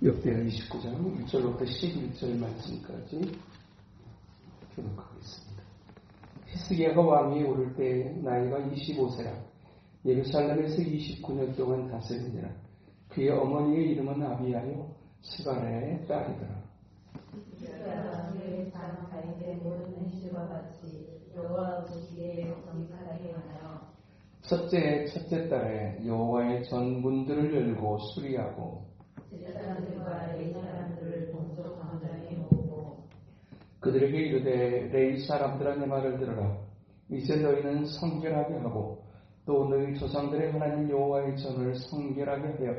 역대하 29장 1절부터 11절 말씀까지 교독하겠습니다. 히스기야가 왕위에 오를 때 나이가 25세라 예루살렘에서 29년 동안 다스리니라. 그의 어머니의 이름은 아비야요 스바랴의 딸이더라. 히스기야가 그의 장 다윗의 모든 행실과 같이 여호와 보시기에 정직하게 하여 첫째 달에 여호와의 전문들을 열고 수리하고 제사장들과 레위 사람들을 동쪽 광장에 모으고 그들에게 이르되 레위 사람들아 내 말을 들으라. 이제 너희는 성결하게 하고 또 너희 조상들의 하나님 여호와의 전을 성결하게 하여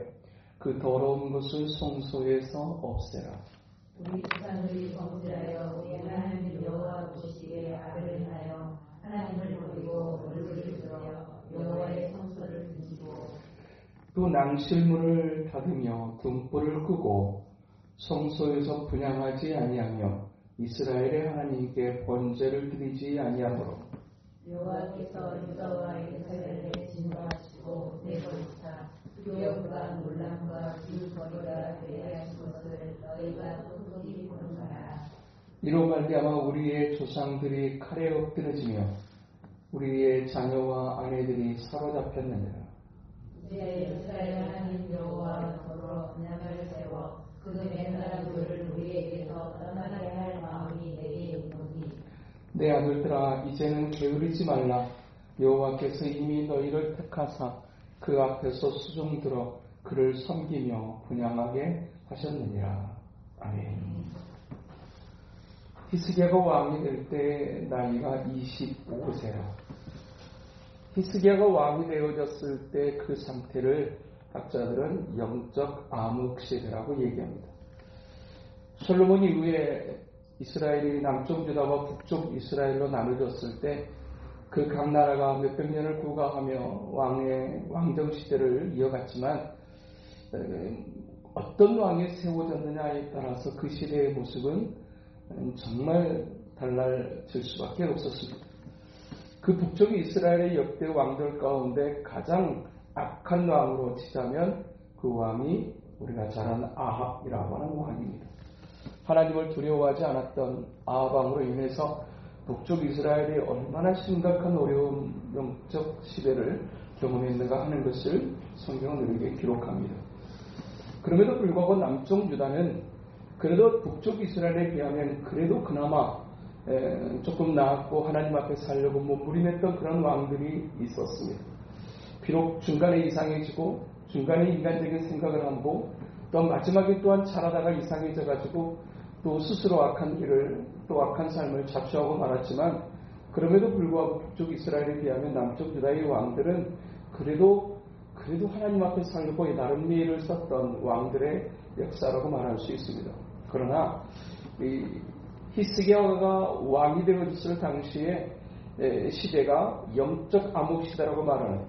그 더러운 것을 성소에서 없애라. 우리 조상들이 범죄하여 우리 하나님 여호와 보시기에 악을 행하여 하나님을 버리고 얼굴을 들어 여호와의 성소를 등지고 또 낭실문을 닫으며 등불을 끄고 성소에서 분향하지 아니하며 이스라엘의 하나님께 번제를 드리지 아니하므로 여호와께서 유다와 예루살렘에 진노하시고 내버리사 교역과 논란과 기웃거리가 되게 하신 것을 너희가 똑똑히 보는가라. 이로 말미암아 우리의 조상들이 칼에 엎드러지며 우리의 자녀와 아내들이 사로잡혔느니라. 이제 이스라엘 하나님 여호와 더불어 언약을 세워 그의 맨사람들을 우리에게서 떠나게 할 마음이 내게 있노니 내 아들들아 이제는 게으르지 말라. 여호와께서 이미 너희를 택하사 그 앞에서 수종들어 그를 섬기며 분향하게 하셨느니라. 아멘. 히스기야가 왕이 될 때 나이가 25세라. 히스기야가 왕이 되어졌을 때 그 상태를 학자들은 영적 암흑시대라고 얘기합니다. 솔로몬 이후에 이스라엘이 남쪽 유다와 북쪽 이스라엘로 나눠졌을 때 그 각 나라가 몇백 년을 구가하며 왕정 시대를 이어갔지만 어떤 왕이 세워졌느냐에 따라서 그 시대의 모습은 정말 달라질 수밖에 없었습니다. 그 북쪽 이스라엘의 역대 왕들 가운데 가장 악한 왕으로 치자면 그 왕이 우리가 잘 아는 아합이라고 하는 왕입니다. 하나님을 두려워하지 않았던 아합 왕으로 인해서 북쪽 이스라엘이 얼마나 심각한 어려운 영적 시대를 경험했는가 하는 것을 성경은 우리에게 기록합니다. 그럼에도 불구하고 남쪽 유다는 그래도 북쪽 이스라엘에 비하면 그래도 그나마 조금 나았고 하나님 앞에 살려고 몸부림했던 그런 왕들이 있었습니다. 비록 중간에 이상해지고 중간에 인간적인 생각을 하고 또 마지막에 또한 잘하다가 이상해져가지고 또 스스로 악한 길을 또 악한 삶을 자초하고 말았지만 그럼에도 불구하고 북쪽 이스라엘에 비하면 남쪽 유다의 왕들은 그래도 하나님 앞에 살려고 나름 예를 썼던 왕들의 역사라고 말할 수 있습니다. 그러나 이 히스기야가 왕이 되었을 당시에 시대가 영적 암흑 시대라고 말하는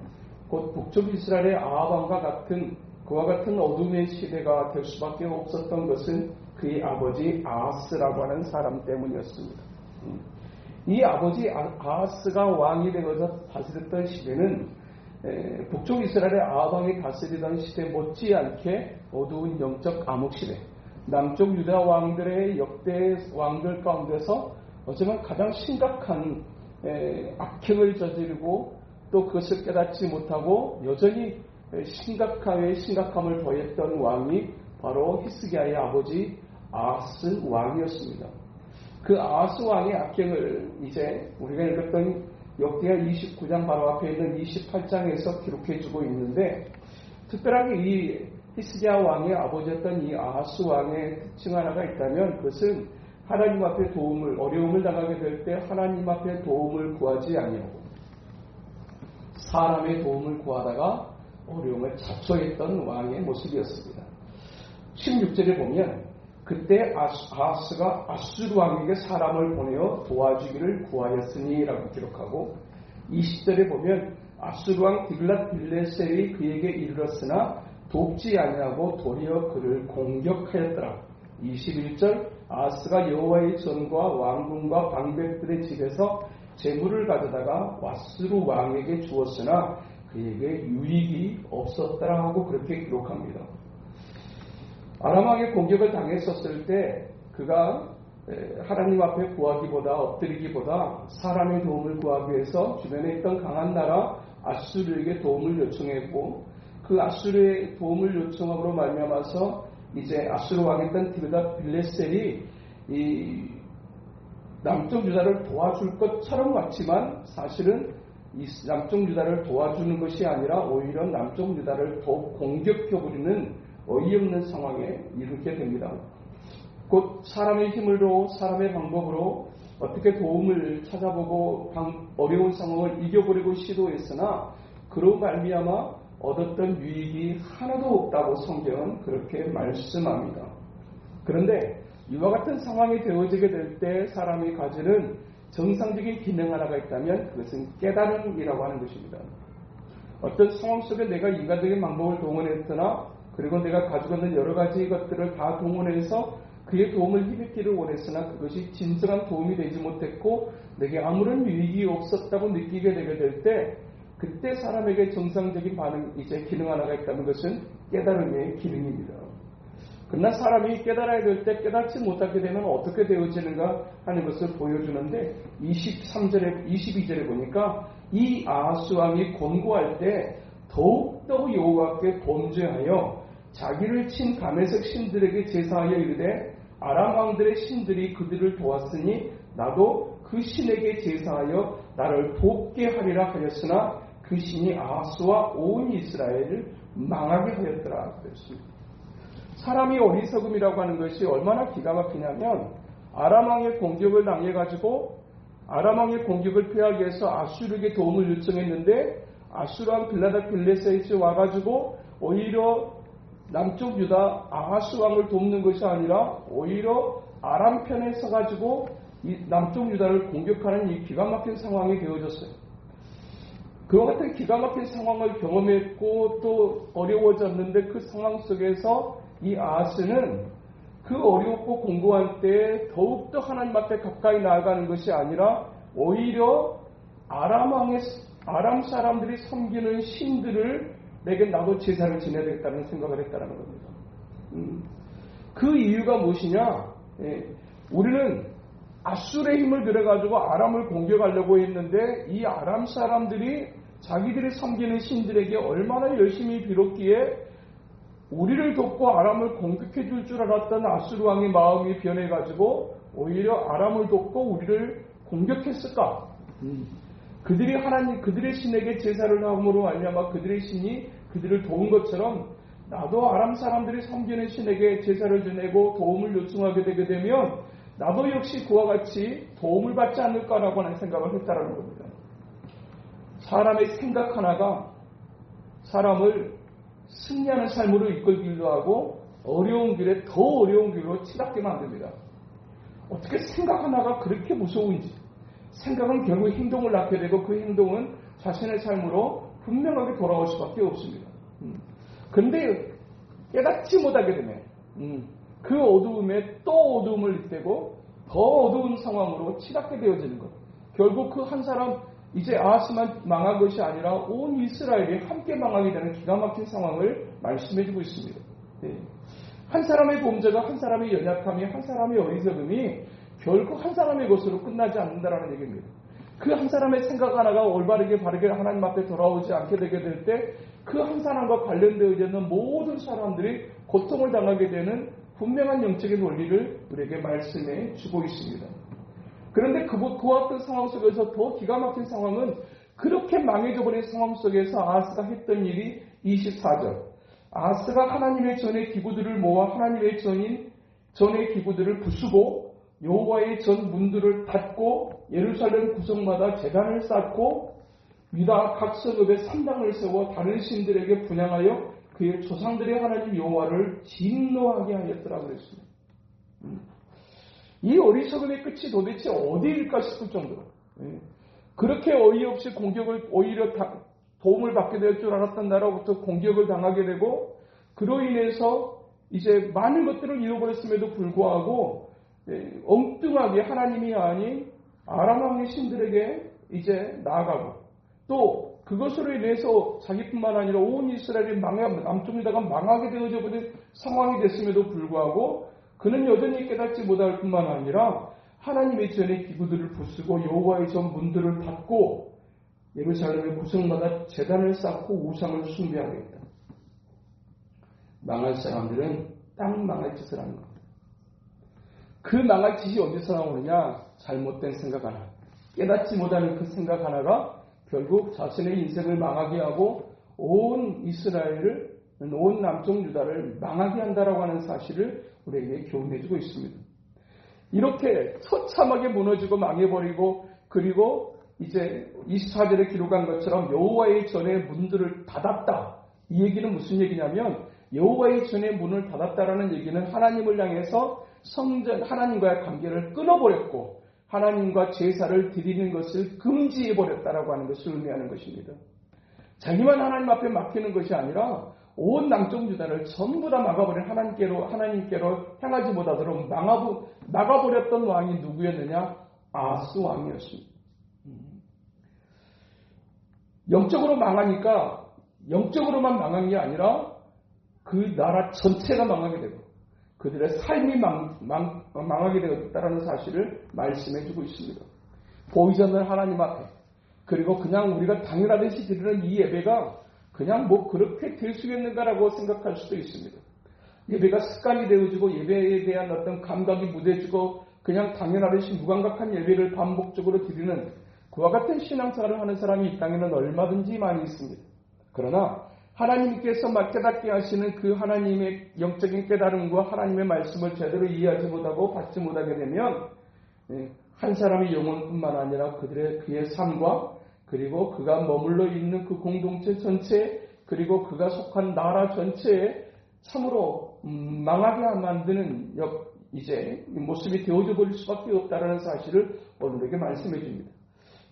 곧 북쪽 이스라엘의 아합 왕과 같은 그와 같은 어둠의 시대가 될 수밖에 없었던 것은 그의 아버지 아하스라고 하는 사람 때문이었습니다. 이 아버지 아하스가 왕이 되어서 다스렸던 시대는 북쪽 이스라엘의 아합 왕이 다스리던 시대 못지않게 어두운 영적 암흑 시대, 남쪽 유다 왕들의 역대 왕들 가운데서 어쩌면 가장 심각한 악행을 저지르고 또 그것을 깨닫지 못하고 여전히 심각함을 더했던 왕이 바로 히스기야의 아버지 아하스 왕이었습니다. 그 아하스 왕의 악행을 이제 우리가 읽었던 역대하 29장 바로 앞에 있는 28장에서 기록해주고 있는데 특별하게 이 히스기야 왕의 아버지였던 이 아하스 왕의 특징 하나가 있다면 그것은 하나님 앞에 어려움을 당하게 될 때 하나님 앞에 도움을 구하지 아니하고 사람의 도움을 구하다가 어려움을 자초했던 왕의 모습이었습니다. 16절에 보면 그때 아하스가 아수르 왕에게 사람을 보내어 도와주기를 구하였으니 라고 기록하고 20절에 보면 아수르 왕 딜랏빌레셀이 그에게 이르렀으나 돕지 아니하고 도리어 그를 공격하였더라. 21절 아하스가 여호와의 전과 왕궁과 방백들의 집에서 재물을 가져다가 아수르 왕에게 주었으나 그에게 유익이 없었더라 하고 그렇게 기록합니다. 아람 왕의 공격을 당했었을 때 그가 하나님 앞에 구하기보다 엎드리기보다 사람의 도움을 구하기 위해서 주변에 있던 강한 나라 아수르에게 도움을 요청했고 그 아수르의 도움을 요청함으로 말미암아서 이제 아수르 왕이었던 드르다빌레셀이 이 남쪽 유다를 도와줄 것처럼 같지만 사실은 이 남쪽 유다를 도와주는 것이 아니라 오히려 남쪽 유다를 더욱 공격해버리는 어이없는 상황에 이르게 됩니다. 곧 사람의 힘으로 사람의 방법으로 어떻게 도움을 찾아보고 어려운 상황을 이겨버리고 시도했으나 그로 말미암아 얻었던 유익이 하나도 없다고 성경은 그렇게 말씀합니다. 그런데 이와 같은 상황이 되어지게 될 때 사람이 가지는 정상적인 기능 하나가 있다면 그것은 깨달음이라고 하는 것입니다. 어떤 상황 속에 내가 인간적인 방법을 동원했으나 그리고 내가 가지고 있는 여러 가지 것들을 다 동원해서 그의 도움을 힘입기를 원했으나 그것이 진정한 도움이 되지 못했고 내게 아무런 유익이 없었다고 느끼게 되게 될 때 그때 사람에게 정상적인 반응, 이제 기능 하나가 있다는 것은 깨달음의 기능입니다. 그러나 사람이 깨달아야 될 때 깨닫지 못하게 되면 어떻게 되어지는가 하는 것을 보여주는데 22절에 보니까 이 아하스 왕이 권고할 때 더욱더 여호와께 범죄하여 자기를 친 다메섹 신들에게 제사하여 이르되 아람 왕들의 신들이 그들을 도왔으니 나도 그 신에게 제사하여 나를 돕게 하리라 하였으나 그 신이 아하스와 온 이스라엘을 망하게 하였더라 그랬습니다. 사람이 어리석음이라고 하는 것이 얼마나 기가 막히냐면 아람 왕의 공격을 당해가지고 아람 왕의 공격을 피하기 위해서 아수르에게 도움을 요청했는데 아수르 왕 빌라다빌레셋이 와가지고 오히려 남쪽 유다 아하스 왕을 돕는 것이 아니라 오히려 아람 편에 서가지고 이 남쪽 유다를 공격하는 이 기가 막힌 상황이 되어졌어요. 그와 같은 기가 막힌 상황을 경험했고 또 어려워졌는데 그 상황 속에서 이 아하스는 그 어렵고 공고할 때 더욱더 하나님 앞에 가까이 나아가는 것이 아니라 오히려 아람 사람들이 섬기는 신들을 내게 나도 제사를 지내야 되겠다는 생각을 했다는 겁니다. 그 이유가 무엇이냐? 우리는 아수르의 힘을 들여가지고 아람을 공격하려고 했는데 이 아람 사람들이 자기들이 섬기는 신들에게 얼마나 열심히 빌었기에 우리를 돕고 아람을 공격해 줄 줄 알았던 아수르 왕의 마음이 변해가지고 오히려 아람을 돕고 우리를 공격했을까? 그들의 신에게 제사를 함으로 말미암아 그들의 신이 그들을 도운 것처럼 나도 아람 사람들이 섬기는 신에게 제사를 지내고 도움을 요청하게 되게 되면 나도 역시 그와 같이 도움을 받지 않을까라고 하는 생각을 했다라는 겁니다. 사람의 생각 하나가 사람을 승리하는 삶으로 이끌기도 하고 어려운 길에 더 어려운 길로 치닫게 만듭니다. 어떻게 생각 하나가 그렇게 무서운지. 생각은 결국 행동을 낳게 되고 그 행동은 자신의 삶으로 분명하게 돌아올 수밖에 없습니다. 그런데 깨닫지 못하게 되면 그 어두움에 또 어두움을 잇대고 더 어두운 상황으로 치닫게 되어지는 것. 결국 그 한 사람 이제 아하스만 망한 것이 아니라 온 이스라엘이 함께 망하게 되는 기가 막힌 상황을 말씀해주고 있습니다. 한 사람의 범죄가 한 사람의 연약함이 한 사람의 어리석음이 결국 한 사람의 것으로 끝나지 않는다라는 얘기입니다. 그 한 사람의 생각 하나가 올바르게 바르게 하나님 앞에 돌아오지 않게 되게 될 때 그 한 사람과 관련되어 있는 모든 사람들이 고통을 당하게 되는 분명한 영적인 원리를 우리에게 말씀해 주고 있습니다. 그런데 그와 같은 상황 속에서 더 기가 막힌 상황은 그렇게 망해져 버린 상황 속에서 아하스가 했던 일이 24절. 아하스가 하나님의 전의 기구들을 모아 하나님의 전의 기구들을 부수고 여호와의 전 문들을 닫고 예루살렘 구석마다 제단을 쌓고 유다 각 성읍에 산당을 세워 다른 신들에게 분향하여 그의 조상들의 하나님 여호와를 진노하게 하였더라고 그랬습니다. 이 어리석음의 끝이 도대체 어디일까 싶을 정도로 그렇게 어이없이 공격을 오히려 도움을 받게 될 줄 알았던 나라부터 공격을 당하게 되고 그로 인해서 이제 많은 것들을 잃어버렸음에도 불구하고 엉뚱하게 하나님이 아닌 아람 왕의 신들에게 이제 나아가고 또 그것으로 인해서 자기뿐만 아니라 온 이스라엘이 남쪽 유다가 망하게 되어져 버린 상황이 됐음에도 불구하고 그는 여전히 깨닫지 못할 뿐만 아니라 하나님의 전의 기구들을 부수고 여호와의 전 문들을 닫고 예루살렘의 구석마다 제단을 쌓고 우상을 숭배하겠다. 망할 사람들은 딱 망할 짓을 하는 겁니다. 그 망할 짓이 어디서 나오느냐? 잘못된 생각 하나, 깨닫지 못하는 그 생각 하나가 결국 자신의 인생을 망하게 하고 온 이스라엘을, 온 남쪽 유다를 망하게 한다라고 하는 사실을 우리에게 교훈해주고 있습니다. 이렇게 처참하게 무너지고 망해버리고, 그리고 이제 24절에 기록한 것처럼 여호와의 전의 문들을 닫았다. 이 얘기는 무슨 얘기냐면 여호와의 전의 문을 닫았다라는 얘기는 하나님을 향해서 성전 하나님과의 관계를 끊어버렸고 하나님과 제사를 드리는 것을 금지해버렸다라고 하는 것을 의미하는 것입니다. 자기만 하나님 앞에 맡기는 것이 아니라 온 남쪽 유다를 전부 다 막아버린 하나님께로 향하지 못하도록 막아버렸던 왕이 누구였느냐? 아스 왕이었습니다. 영적으로 망하니까 영적으로만 망한 게 아니라 그 나라 전체가 망하게 되고 그들의 삶이 망하게 되었다는 사실을 말씀해주고 있습니다. 보이지 않는 하나님 앞에, 그리고 그냥 우리가 당연하듯이 드리는 이 예배가 그냥 뭐 그렇게 될 수 있는가라고 생각할 수도 있습니다. 예배가 습관이 되어지고 예배에 대한 어떤 감각이 무뎌지고 그냥 당연하듯이 무감각한 예배를 반복적으로 드리는 그와 같은 신앙생활을 하는 사람이 이 땅에는 얼마든지 많이 있습니다. 그러나 하나님께서 깨닫게 하시는 그 하나님의 영적인 깨달음과 하나님의 말씀을 제대로 이해하지 못하고 받지 못하게 되면 한 사람의 영혼뿐만 아니라 그의 삶과 그리고 그가 머물러 있는 그 공동체 전체 그리고 그가 속한 나라 전체에 참으로 망하게 만드는 이제 모습이 되어져 버릴 수밖에 없다는 사실을 오늘에게 말씀해 줍니다.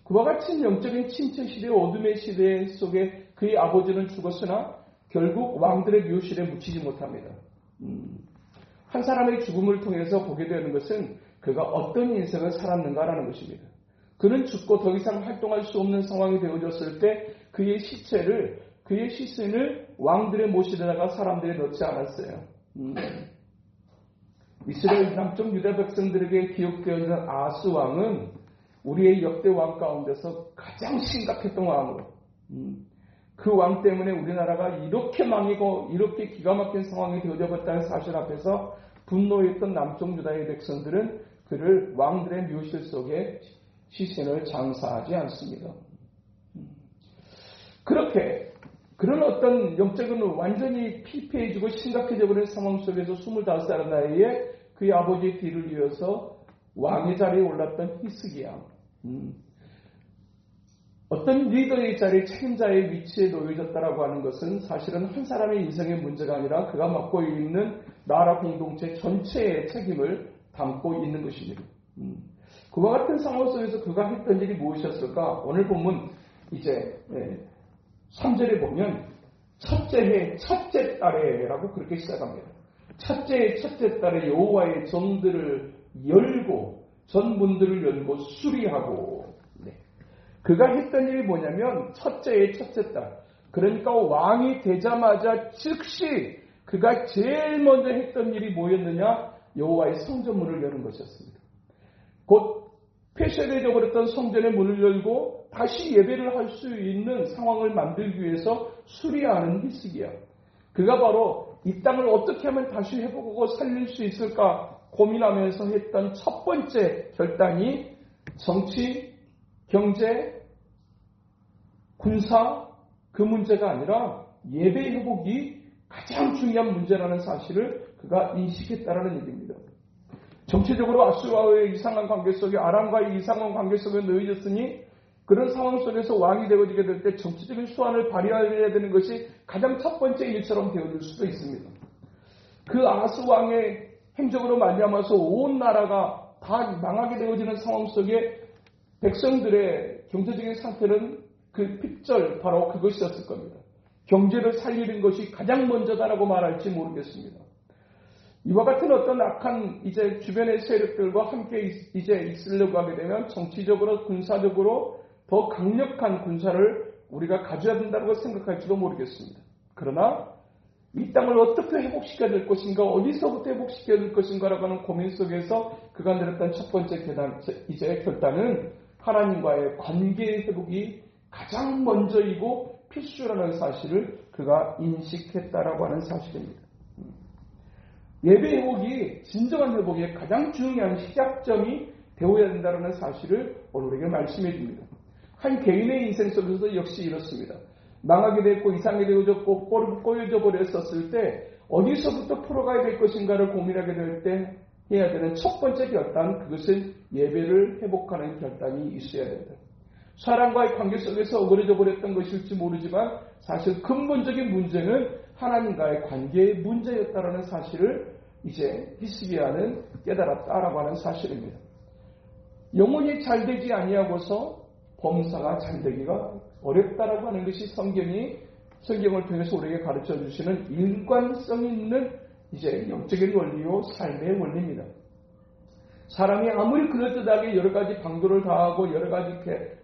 그와 같은 영적인 침체 시대, 어둠의 시대 속에 그의 아버지는 죽었으나 결국 왕들의 묘실에 묻히지 못합니다. 한 사람의 죽음을 통해서 보게 되는 것은 그가 어떤 인생을 살았는가라는 것입니다. 그는 죽고 더 이상 활동할 수 없는 상황이 되어졌을 때 그의 시신을 왕들의 모실에다가 사람들이 넣지 않았어요. 이스라엘 남쪽 유다 백성들에게 기억되어 있는 아스 왕은 우리의 역대 왕 가운데서 가장 심각했던 왕으로 그 왕 때문에 우리나라가 이렇게 망이고 이렇게 기가 막힌 상황이 되어졌다는 사실 앞에서 분노했던 남쪽 유다의 백성들은 그를 왕들의 묘실 속에 시신을 장사하지 않습니다. 그렇게 그런 어떤 영적인 완전히 피폐해지고 심각해져 버린 상황 속에서 25살 나이에 그의 아버지의 뒤를 이어서 왕의 자리에 올랐던 히스기야. 어떤 리더의 자리, 책임자의 위치에 놓여졌다라고 하는 것은 사실은 한 사람의 인생의 문제가 아니라 그가 맡고 있는 나라 공동체 전체의 책임을 담고 있는 것입니다. 그와 같은 상황 속에서 그가 했던 일이 무엇이었을까? 오늘 보면 이제 3절에 보면 첫째 해 첫째 달에라고 그렇게 시작합니다. 첫째 해 첫째 달에 여호와의 전들을 열고 전문들을 열고 수리하고 그가 했던 일이 뭐냐면 첫째의 첫째 달. 그러니까 왕이 되자마자 즉시 그가 제일 먼저 했던 일이 뭐였느냐? 여호와의 성전문을 여는 것이었습니다. 곧 폐쇄되어 버렸던 성전의 문을 열고 다시 예배를 할 수 있는 상황을 만들기 위해서 수리하는 히스기야. 그가 바로 이 땅을 어떻게 하면 다시 회복하고 살릴 수 있을까 고민하면서 했던 첫 번째 결단이 정치, 경제, 군사 그 문제가 아니라 예배 회복이 가장 중요한 문제라는 사실을 그가 인식했다는 얘기입니다. 정치적으로 아수르와의 이상한 관계 속에 아람과의 이상한 관계 속에 놓여졌으니 그런 상황 속에서 왕이 되어지게 될 때 정치적인 수완을 발휘해야 되는 것이 가장 첫 번째 일처럼 되어질 수도 있습니다. 그 아스 왕의 행적으로 말미암아서 온 나라가 다 망하게 되어지는 상황 속에 백성들의 경제적인 상태는 그 핍절 바로 그것이었을 겁니다. 경제를 살리는 것이 가장 먼저다라고 말할지 모르겠습니다. 이와 같은 어떤 악한 이제 주변의 세력들과 함께 이제 있으려고 하게 되면 정치적으로 군사적으로 더 강력한 군사를 우리가 가져야 된다고 생각할지도 모르겠습니다. 그러나 이 땅을 어떻게 회복시켜야 될 것인가, 어디서부터 회복시켜야 될 것인가라고 하는 고민 속에서 그가 내렸던 첫 번째 결단은 하나님과의 관계의 회복이 가장 먼저이고 필수라는 사실을 그가 인식했다라고 하는 사실입니다. 예배 회복이 진정한 회복의 가장 중요한 시작점이 되어야 된다는 사실을 오늘 우리에게 말씀해 줍니다. 한 개인의 인생 속에서도 역시 이렇습니다. 망하게 됐고 이상하게 되어졌고 꼬여져 버렸었을 때 어디서부터 풀어가야 될 것인가를 고민하게 될 때 해야 되는 첫 번째 결단, 그것은 예배를 회복하는 결단이 있어야 된다. 사람과의 관계 속에서 어그러져 버렸던 것일지 모르지만 사실 근본적인 문제는 하나님과의 관계의 문제였다라는 사실을 이제 히스기야는 깨달았다라고 하는 사실입니다. 영혼이 잘 되지 아니하고서 범사가 잘 되기가 어렵다라고 하는 것이 성경을 통해서 우리에게 가르쳐 주시는 일관성 있는 이제 영적인 원리요 삶의 원리입니다. 사람이 아무리 그럴듯하게 여러 가지 방도를 다하고 여러 가지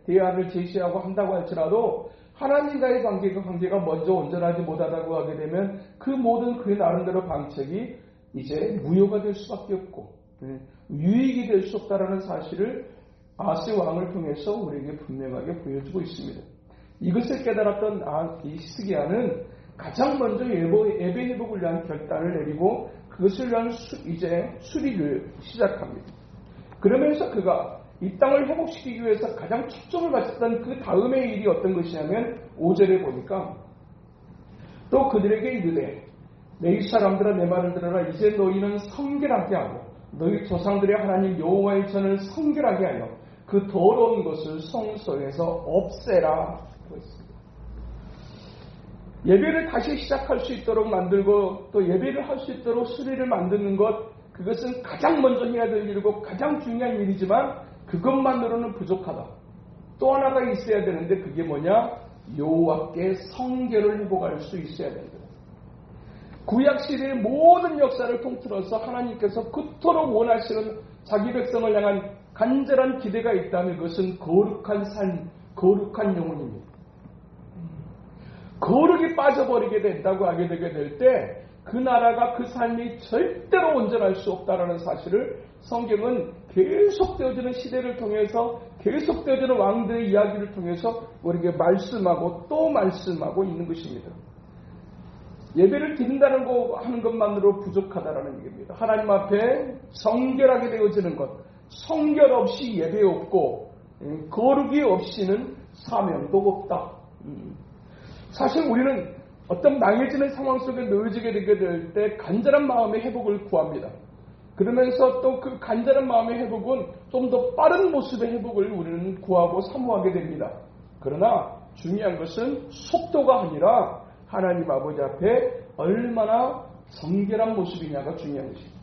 대안을 제시하고 한다고 할지라도 하나님과의 관계가 먼저 온전하지 못하다고 하게 되면 그 모든 그 나름대로 방책이 이제 무효가 될 수밖에 없고 유익이 될 수 없다라는 사실을 아스 왕을 통해서 우리에게 분명하게 보여주고 있습니다. 이것을 깨달았던 히스기야는 가장 먼저 예배 회복을 위한 결단을 내리고 그것을 위한 이제 수리를 시작합니다. 그러면서 그가 이 땅을 회복시키기 위해서 가장 초점을 맞췄던 그 다음의 일이 어떤 것이냐면 5절에 보니까 또 그들에게 이르되 내 이 사람들아 내 말을 들어라. 이제 너희는 성결하게 하고 너희 조상들의 하나님 여호와의 전을 성결하게 하여 그 더러운 것을 성소에서 없애라. 예배를 다시 시작할 수 있도록 만들고 또 예배를 할 수 있도록 수리를 만드는 것, 그것은 가장 먼저 해야 될 일이고 가장 중요한 일이지만 그것만으로는 부족하다. 또 하나가 있어야 되는데 그게 뭐냐? 여호와께 성결을 회복할 수 있어야 된다. 구약시대의 모든 역사를 통틀어서 하나님께서 그토록 원하시는 자기 백성을 향한 간절한 기대가 있다면 그것은 거룩한 삶, 거룩한 영혼입니다. 거룩이 빠져버리게 된다고 하게 되게 될 때 그 나라가 그 삶이 절대로 온전할 수 없다라는 사실을 성경은 계속되어지는 시대를 통해서 계속되어지는 왕들의 이야기를 통해서 우리에게 말씀하고 또 말씀하고 있는 것입니다. 예배를 드린다는 거 하는 것만으로 부족하다라는 얘기입니다. 하나님 앞에 성결하게 되어지는 것, 성결 없이 예배 없고 거룩이 없이는 사명도 없다. 사실 우리는 어떤 망해지는 상황 속에 놓여지게 되게 될 때 간절한 마음의 회복을 구합니다. 그러면서 또 그 간절한 마음의 회복은 좀 더 빠른 모습의 회복을 우리는 구하고 사모하게 됩니다. 그러나 중요한 것은 속도가 아니라 하나님 아버지 앞에 얼마나 성결한 모습이냐가 중요한 것입니다.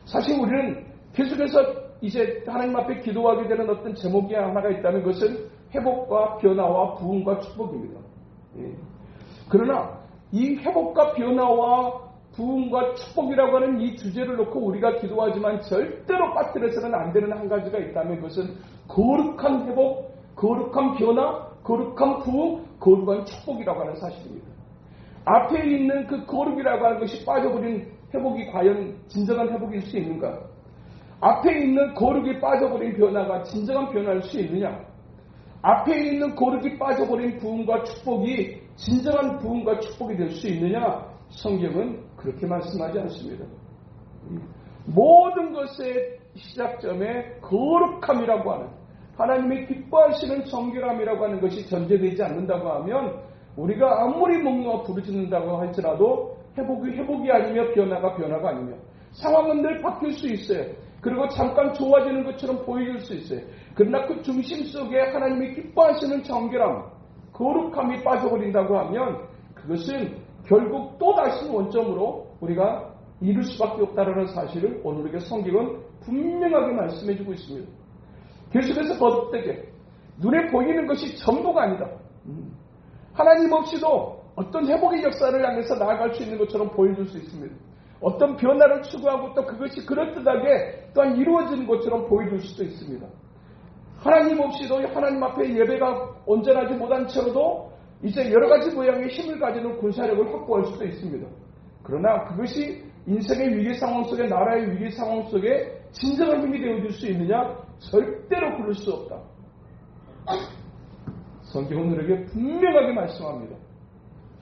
사실 우리는 계속해서 이제 하나님 앞에 기도하게 되는 어떤 제목이 하나가 있다면 그것은 회복과 변화와 부흥과 축복입니다. 그러나 이 회복과 변화와 부흥과 축복이라고 하는 이 주제를 놓고 우리가 기도하지만 절대로 빠뜨려서는 안 되는 한 가지가 있다면 그것은 거룩한 회복, 거룩한 변화, 거룩한 부흥, 거룩한 축복이라고 하는 사실입니다. 앞에 있는 그 거룩이라고 하는 것이 빠져버린 회복이 과연 진정한 회복일 수 있는가? 앞에 있는 거룩이 빠져버린 변화가 진정한 변화일 수 있느냐? 앞에 있는 거룩이 빠져버린 부흥과 축복이 진정한 부흥과 축복이 될 수 있느냐? 성경은 그렇게 말씀하지 않습니다. 모든 것의 시작점에 거룩함이라고 하는 하나님이 기뻐하시는 정결함이라고 하는 것이 전제되지 않는다고 하면 우리가 아무리 목놓아 부르짖는다고 할지라도 회복이 아니며 변화가 아니며 상황은 늘 바뀔 수 있어요. 그리고 잠깐 좋아지는 것처럼 보여줄 수 있어요. 그러나 그 중심 속에 하나님이 기뻐하시는 정결함, 거룩함이 빠져버린다고 하면 그것은 결국 또다시 원점으로 우리가 이룰 수밖에 없다는 사실을 오늘에게 성경은 분명하게 말씀해주고 있습니다. 계속해서 거듭되게 눈에 보이는 것이 전부가 아니다. 하나님 없이도 어떤 회복의 역사를 향해서 나아갈 수 있는 것처럼 보여줄 수 있습니다. 어떤 변화를 추구하고 또 그것이 그럴듯하게 또한 이루어지는 것처럼 보여줄 수도 있습니다. 하나님 없이도 하나님 앞에 예배가 온전하지 못한 채로도 이제 여러 가지 모양의 힘을 가지는 군사력을 확보할 수도 있습니다. 그러나 그것이 인생의 위기 상황 속에, 나라의 위기 상황 속에 진정한 힘이 되어줄 수 있느냐? 절대로 그럴 수 없다. 성경은 우리에게 분명하게 말씀합니다.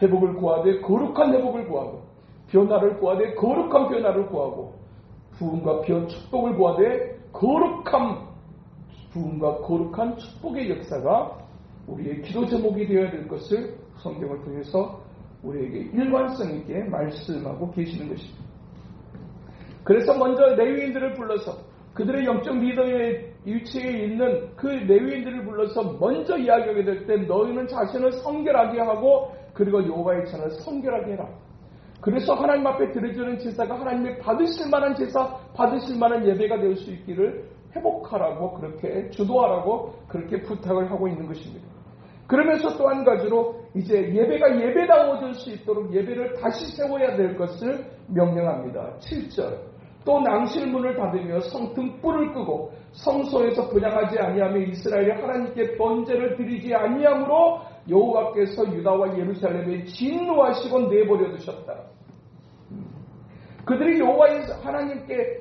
회복을 구하되 거룩한 회복을 구하고, 변화를 구하되 거룩한 변화를 구하고, 부흥과 축복을 구하되 거룩한 부흥과 거룩한 축복의 역사가 우리의 기도 제목이 되어야 될 것을 성경을 통해서 우리에게 일관성 있게 말씀하고 계시는 것입니다. 그래서 먼저 레위인들을 불러서 그들의 영적 리더의 위치에 있는 그 레위인들을 불러서 먼저 이야기하게 될 때 너희는 자신을 성결하게 하고 그리고 여호와의 전을 성결하게 해라. 그래서 하나님 앞에 드려지는 제사가 하나님이 받으실 만한 제사, 받으실 만한 예배가 될 수 있기를 회복하라고, 그렇게 주도하라고 그렇게 부탁을 하고 있는 것입니다. 그러면서 또 한 가지로 이제 예배가 예배다워질 수 있도록 예배를 다시 세워야 될 것을 명령합니다. 7절. 또 낭실문을 닫으며 등불을 끄고 성소에서 분향하지 아니하며 이스라엘이 하나님께 번제를 드리지 아니하므로 여호와께서 유다와 예루살렘에 진노하시고 내버려 두셨다. 그들이 여호와의 하나님께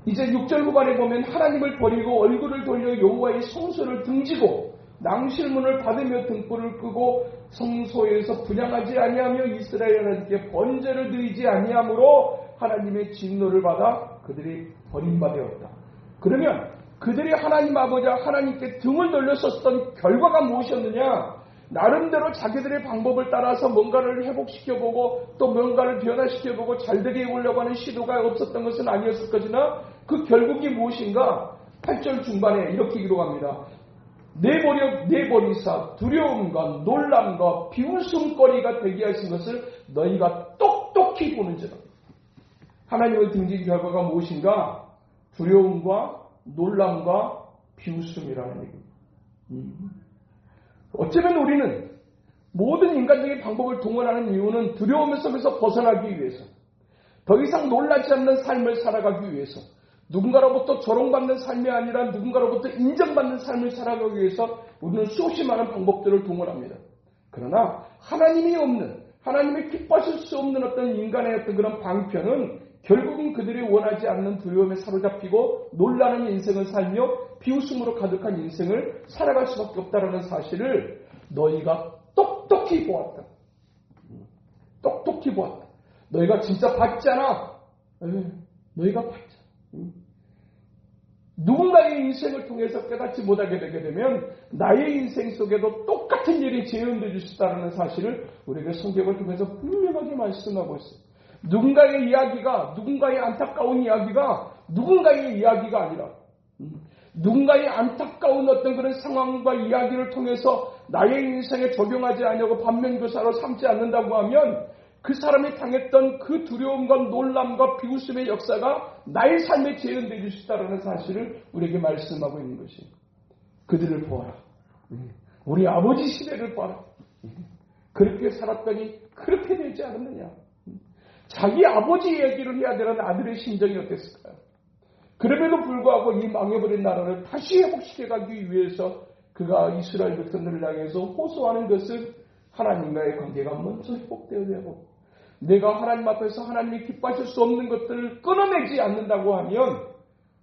이제 6절 후반에 보면 하나님을 버리고 얼굴을 돌려 여호와의 성소를 등지고 낭실문을 닫으며 등불을 끄고 성소에서 분향하지 아니하며 이스라엘 하나님께 번제를 드리지 아니하므로 하나님의 진노를 받아 그들이 버림받았다. 그러면 그들이 하나님 아버지 하나님께 등을 돌렸었던 결과가 무엇이었느냐? 나름대로 자기들의 방법을 따라서 뭔가를 회복시켜보고 또 뭔가를 변화시켜보고 잘되게 해보려고 하는 시도가 없었던 것은 아니었을 것이나 그 결국이 무엇인가? 8절 중반에 이렇게 기록합니다. 내버리사 두려움과 놀람과 비웃음거리가 되게 하신 것을 너희가 똑똑히 보는지라. 하나님을 등진 결과가 무엇인가? 두려움과 놀람과 비웃음이라는 얘기입니다. 어쩌면 우리는 모든 인간적인 방법을 동원하는 이유는 두려움 속에서 벗어나기 위해서, 더 이상 놀라지 않는 삶을 살아가기 위해서, 누군가로부터 조롱받는 삶이 아니라 누군가로부터 인정받는 삶을 살아가기 위해서 우리는 수없이 많은 방법들을 동원합니다. 그러나 하나님이 없는, 하나님이 기뻐하실 수 없는 어떤 인간의 어떤 그런 방편은 결국은 그들이 원하지 않는 두려움에 사로잡히고 놀라는 인생을 살며 비웃음으로 가득한 인생을 살아갈 수밖에 없다는 사실을 너희가 똑똑히 보았다. 똑똑히 보았다. 너희가 진짜 봤잖아. 너희가 봤잖아. 누군가의 인생을 통해서 깨닫지 못하게 되게 되면 나의 인생 속에도 똑같은 일이 재현되어질 수 있다는 사실을 우리에게 성경을 통해서 분명하게 말씀하고 있어요. 누군가의 이야기가, 누군가의 안타까운 이야기가 누군가의 이야기가 아니라 누군가의 안타까운 어떤 그런 상황과 이야기를 통해서 나의 인생에 적용하지 않냐고 반면교사로 삼지 않는다고 하면 그 사람이 당했던 그 두려움과 놀람과 비웃음의 역사가 나의 삶에 재현되어 수 있다는 사실을 우리에게 말씀하고 있는 것입니다. 그들을 보아라. 우리 아버지 시대를 봐라. 그렇게 살았더니 그렇게 되지 않았느냐. 자기 아버지 얘기를 해야 되는 아들의 심정이 어땠을까요? 그럼에도 불구하고 이 망해버린 나라를 다시 회복시켜가기 위해서 그가 이스라엘 백성들을 향해서 호소하는 것은 하나님과의 관계가 먼저 회복되어야 되고, 내가 하나님 앞에서 하나님이 기뻐하실 수 없는 것들을 끊어내지 않는다고 하면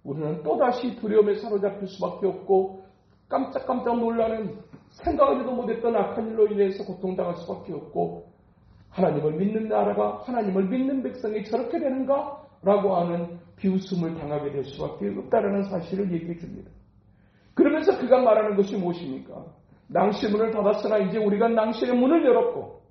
우리는 또다시 두려움에 사로잡힐 수밖에 없고 깜짝깜짝 놀라는 생각하지도 못했던 악한 일로 인해서 고통당할 수밖에 없고, 하나님을 믿는 나라가, 하나님을 믿는 백성이 저렇게 되는가? 라고 하는 비웃음을 당하게 될 수밖에 없다는 사실을 얘기해 줍니다. 그러면서 그가 말하는 것이 무엇입니까? 낭실문을 닫았으나 이제 우리가 낭실의 문을 열었고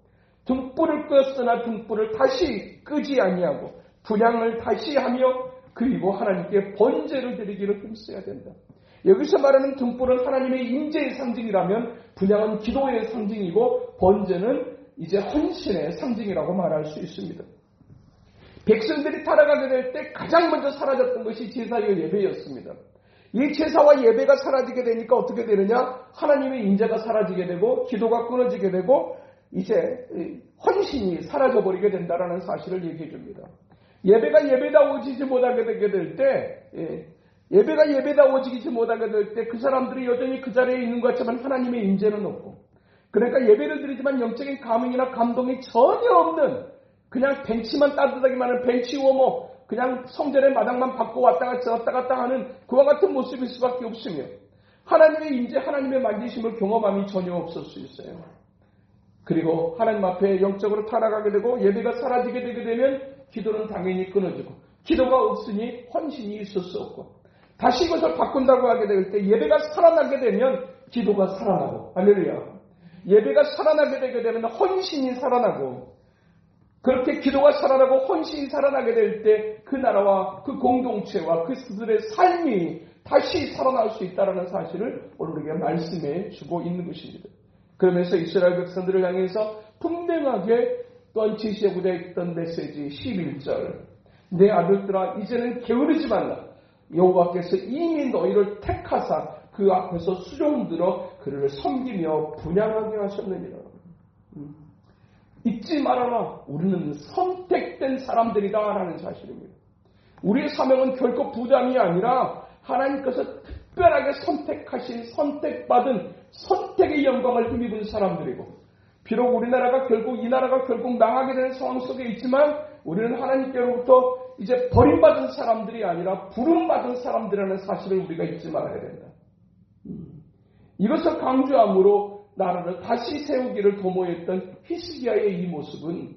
등불을 끄었으나 등불을 다시 끄지 아니하고 분향을 다시 하며 그리고 하나님께 번제를 드리기를 힘써야 된다. 여기서 말하는 등불은 하나님의 임재의 상징이라면 분향은 기도의 상징이고 번제는 이제 헌신의 상징이라고 말할 수 있습니다. 백성들이 타락하게 될 때 가장 먼저 사라졌던 것이 제사의 예배였습니다. 이 제사와 예배가 사라지게 되니까 어떻게 되느냐? 하나님의 임재가 사라지게 되고 기도가 끊어지게 되고 이제 헌신이 사라져버리게 된다는 사실을 얘기해 줍니다. 예배가 예배다워지지 못하게 되게 될 때, 예배가 예배다워지지 못하게 될 때 그 사람들이 여전히 그 자리에 있는 것 같지만 하나님의 임재는 없고, 그러니까 예배를 드리지만 영적인 감흥이나 감동이 전혀 없는 그냥 벤치만 따뜻하기만 하는 벤치 워머, 그냥 성전의 마당만 받고 왔다 갔다 하는 그와 같은 모습일 수밖에 없으며 하나님의 임재, 하나님의 만지심을 경험함이 전혀 없을 수 있어요. 그리고 하나님 앞에 영적으로 타락하게 되고 예배가 사라지게 되게 되면 기도는 당연히 끊어지고 기도가 없으니 헌신이 있을 수 없고 다시 이것을 바꾼다고 하게 될 때 예배가 살아나게 되면 기도가 살아나고 할렐루야. 예배가 살아나게 되게 되면 헌신이 살아나고 그렇게 기도가 살아나고 헌신이 살아나게 될 때 그 나라와 그 공동체와 그들의 삶이 다시 살아날 수 있다는 사실을 오늘 우리에게 말씀해 주고 있는 것입니다. 그러면서 이스라엘 백성들을 향해서 분명하게 또한 지시하고자 했던 메시지 11절 내 아들들아 이제는 게으르지 말라. 여호와께서 이미 너희를 택하사 그 앞에서 수종들어 그를 섬기며 분양하게 하셨느니라. 잊지 말아라. 우리는 선택된 사람들이다 라는 사실입니다. 우리의 사명은 결코 부담이 아니라 하나님께서 특별하게 선택하신 선택받은 선택의 영광을 힘입은 사람들이고 비록 우리나라가 결국 이 나라가 결국 망하게 되는 상황 속에 있지만 우리는 하나님께로부터 이제 버림받은 사람들이 아니라 부름받은 사람들이라는 사실을 우리가 잊지 말아야 된다. 이것을 강조함으로 나라를 다시 세우기를 도모했던 히스기야의 이 모습은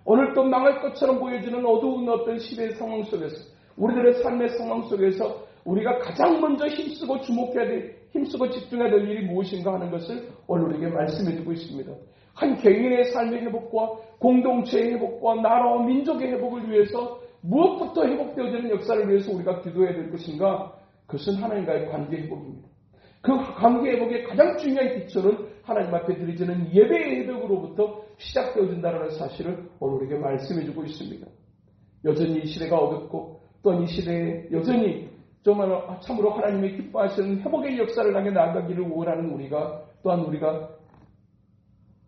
오늘 또 망할 것처럼 보여지는 어두운 어떤 시대의 상황 속에서 우리들의 삶의 상황 속에서 우리가 가장 먼저 힘쓰고 주목해야 될, 힘쓰고 집중해야 될 일이 무엇인가 하는 것을 오늘 우리에게 말씀해 주고 있습니다. 한 개인의 삶의 회복과 공동체의 회복과 나라와 민족의 회복을 위해서 무엇부터 회복되어지는 역사를 위해서 우리가 기도해야 될 것인가? 그것은 하나님과의 관계 회복입니다. 그 관계 회복의 가장 중요한 기초는 하나님 앞에 드려지는 예배의 회복으로부터 시작되어진다는 사실을 오늘 우리에게 말씀해 주고 있습니다. 여전히 이 시대가 어둡고 또한 이 시대에 여전히 정말 참으로 하나님의 기뻐하시는 회복의 역사를 향해 나아가기를 원하는 우리가 또한 우리가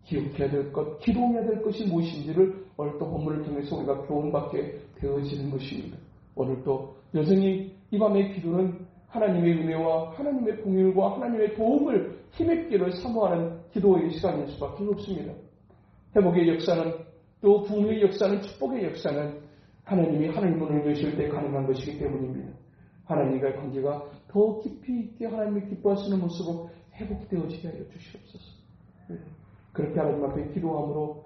기억해야 될 것, 기도해야 될 것이 무엇인지를 오늘 또 본문을 통해서 우리가 교훈받게 되어지는 것입니다. 오늘 또 여전히 이 밤의 기도는 하나님의 은혜와 하나님의 공율과 하나님의 도움을 힘입기를 사모하는 기도의 시간일 수밖에 없습니다. 회복의 역사는 또 부흥의 역사는 축복의 역사는 하나님이 하늘 문을 여실 때 가능한 것이기 때문입니다. 하나님과의 관계가 더 깊이 있게 하나님이 기뻐하시는 모습으로 회복되어지게 하여 주시옵소서. 그렇게 하나님 앞에 기도함으로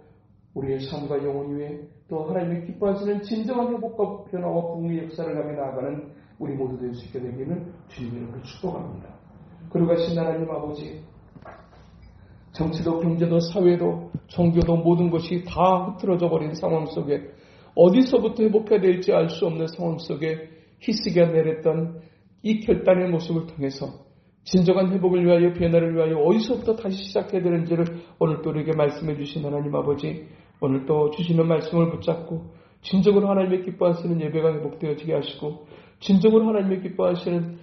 우리의 삶과 영혼 위에 또 하나님이 기뻐하시는 진정한 회복과 변화와 부흥의 역사를 향해 나아가는 우리 모두 될 수 있게 되기를 주님의 이름으로 축복합니다. 그러가신 하나님 아버지, 정치도 경제도 사회도 종교도 모든 것이 다 흐트러져 버린 상황 속에 어디서부터 회복해야 될지 알 수 없는 상황 속에 히스기야 내렸던 이 결단의 모습을 통해서 진정한 회복을 위하여 변화를 위하여 어디서부터 다시 시작해야 되는지를 오늘 또 우리에게 말씀해 주신 하나님 아버지, 오늘 또 주시는 말씀을 붙잡고 진정으로 하나님의 기뻐하시는 예배가 회복되어지게 하시고 진정으로 하나님의 기뻐하시는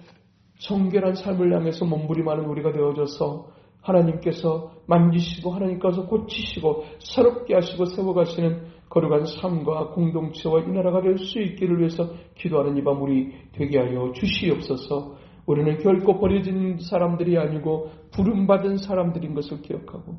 정결한 삶을 향해서 몸부림하는 우리가 되어져서 하나님께서 만지시고 하나님께서 고치시고 새롭게 하시고 세워가시는 거룩한 삶과 공동체와 이 나라가 될 수 있기를 위해서 기도하는 이 밤 우리 되게 하여 주시옵소서. 우리는 결코 버려진 사람들이 아니고 부름받은 사람들인 것을 기억하고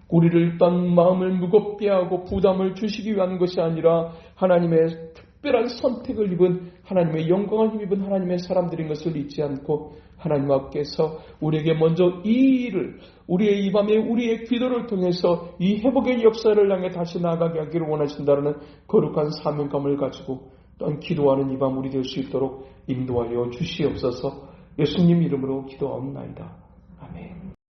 우리를 일단 마음을 무겁게 하고 부담을 주시기 위한 것이 아니라 하나님의 특별한 선택을 입은 하나님의 영광을 힘입은 하나님의 사람들인 것을 잊지 않고 하나님 앞에서 우리에게 먼저 이 일을 우리의 이 밤에 우리의 기도를 통해서 이 회복의 역사를 향해 다시 나아가게 하기를 원하신다는 거룩한 사명감을 가지고 또한 기도하는 이 밤 우리 될 수 있도록 인도하여 주시옵소서. 예수님 이름으로 기도하옵나이다. 아멘.